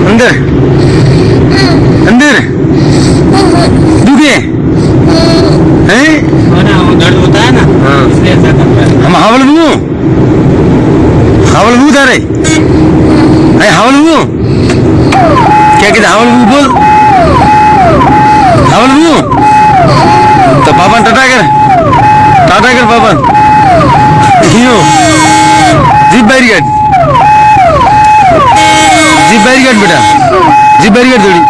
अंदर अंदर दुखे हैं? वो दर्द होता है ना, हाँ। इसलिए ऐसा करता है। हम हावलबू तारे हावलबू क्या कहते हावलबू बोल हावलबू तो पापा टाटा कर पापा हियो जीप बैरिकेड बेटा जीप बैरिकेड थोड़ी।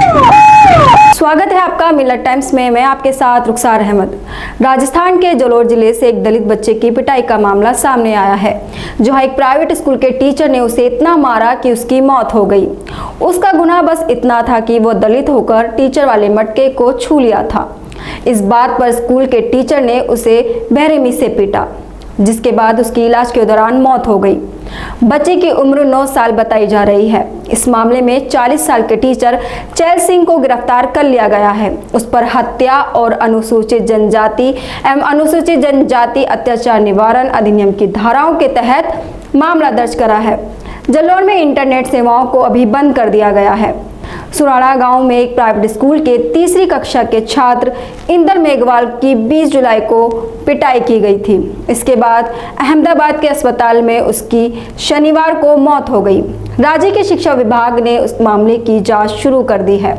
स्वागत है आपका मिलत टाइम्स में। मैं आपके साथ रुखसार अहमद। राजस्थान के जलोर जिले से एक दलित बच्चे की पिटाई का मामला सामने आया है, जहां एक प्राइवेट स्कूल के टीचर ने उसे इतना मारा कि उसकी मौत हो गई। उसका गुनाह बस इतना था कि वो दलित होकर टीचर वाले मटके को छू लिया था। इस बात पर स्कूल के टीचर ने उसे बेरहमी से पीटा, जिसके बाद उसकी इलाज के दौरान मौत हो गई। बच्चे की उम्र 9 साल बताई जा रही है। इस मामले में 40 साल के टीचर चैल सिंह को गिरफ्तार कर लिया गया है। उस पर हत्या और अनुसूचित जनजाति एवं अनुसूचित जनजाति अत्याचार निवारण अधिनियम की धाराओं के तहत मामला दर्ज करा है। जलोर में इंटरनेट सेवाओं को अभी बंद कर दिया गया है। सुराड़ा गांव में एक प्राइवेट स्कूल के तीसरी कक्षा के छात्र इंदर मेघवाल की 20 जुलाई को पिटाई की गई थी। इसके बाद अहमदाबाद के अस्पताल में उसकी शनिवार को मौत हो गई। राज्य के शिक्षा विभाग ने उस मामले की जांच शुरू कर दी है।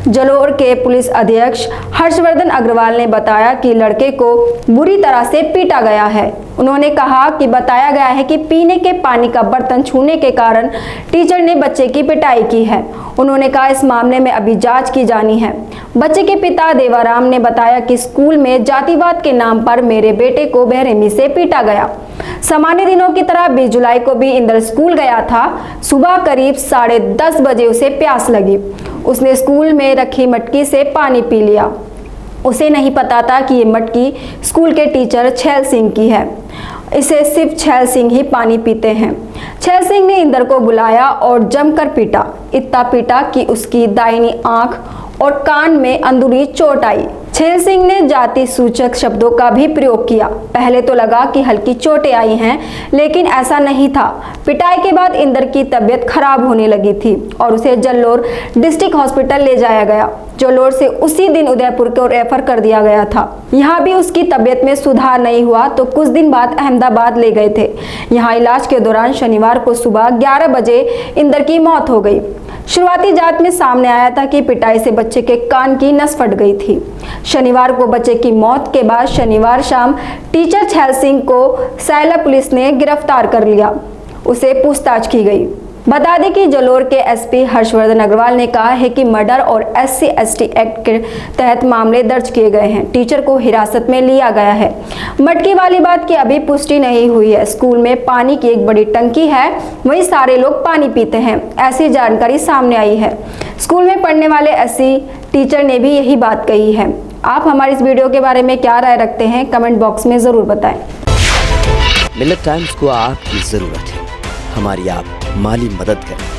जलोर के पुलिस अधीक्षक हर्षवर्धन अग्रवाल ने बताया कि लड़के को बुरी तरह से पीटा गया है। उन्होंने कहा कि बताया गया है कि पीने के पानी का बर्तन छूने के कारण टीचर ने बच्चे की पिटाई की है। उन्होंने कहा इस मामले में अभी जांच की जानी है। बच्चे के पिता देवाराम ने बताया कि स्कूल में जातिवाद के नाम पर मेरे बेटे को बेरहमी से पीटा गया। सामान्य दिनों की तरह 20 जुलाई को भी इंदर स्कूल गया था। सुबह करीब 10:30 बजे उसे प्यास लगी। उसने स्कूल में रखी मटकी से पानी पी लिया। उसे नहीं पता था कि ये मटकी स्कूल के टीचर छैल सिंह की है। इसे सिर्फ छैल सिंह ही पानी पीते हैं। छैल सिंह ने इंदर को बुलाया और जमकर पीटा। इतना पीटा कि उसकी दाहिनी आंख और कान में अंदरूनी चोट आई। छैल सिंह ने जाति सूचक शब्दों का भी प्रयोग किया। पहले तो लगा कि हल्की चोटें आई हैं, लेकिन ऐसा नहीं था। पिटाई के बाद इंदर की तबीयत खराब होने लगी थी और उसे जलोर डिस्ट्रिक्ट हॉस्पिटल ले जाया गया। जलोर से उसी दिन उदयपुर को रेफर कर दिया गया था। यहाँ भी उसकी तबीयत में सुधार नहीं हुआ तो कुछ दिन बाद अहमदाबाद ले गए थे। यहाँ इलाज के दौरान शनिवार को सुबह 11 बजे इंदर की मौत हो गई। शुरुआती जांच में सामने आया था कि पिटाई से बच्चे के कान की नस फट गई थी। शनिवार को बच्चे की मौत के बाद शनिवार शाम टीचर छैल सिंह को सैला पुलिस ने गिरफ्तार कर लिया। उसे पूछताछ की गई। बता दें कि जलोर के एसपी हर्षवर्धन अग्रवाल ने कहा है कि मर्डर और SC/ST एक्ट के तहत मामले दर्ज किए गए हैं। टीचर को हिरासत में लिया गया है। मटकी वाली बात की अभी पुष्टि नहीं हुई है। स्कूल में पानी की एक बड़ी टंकी है, वहीं सारे लोग पानी पीते हैं, ऐसी जानकारी सामने आई है। स्कूल में पढ़ने वाले SC टीचर ने भी यही बात कही है। आप हमारी इस वीडियो के बारे में क्या राय रखते हैं, कमेंट बॉक्स में जरूर बताएं। मिलत टाइम्स को आपकी जरूरत है, हमारी आप माली मदद करें।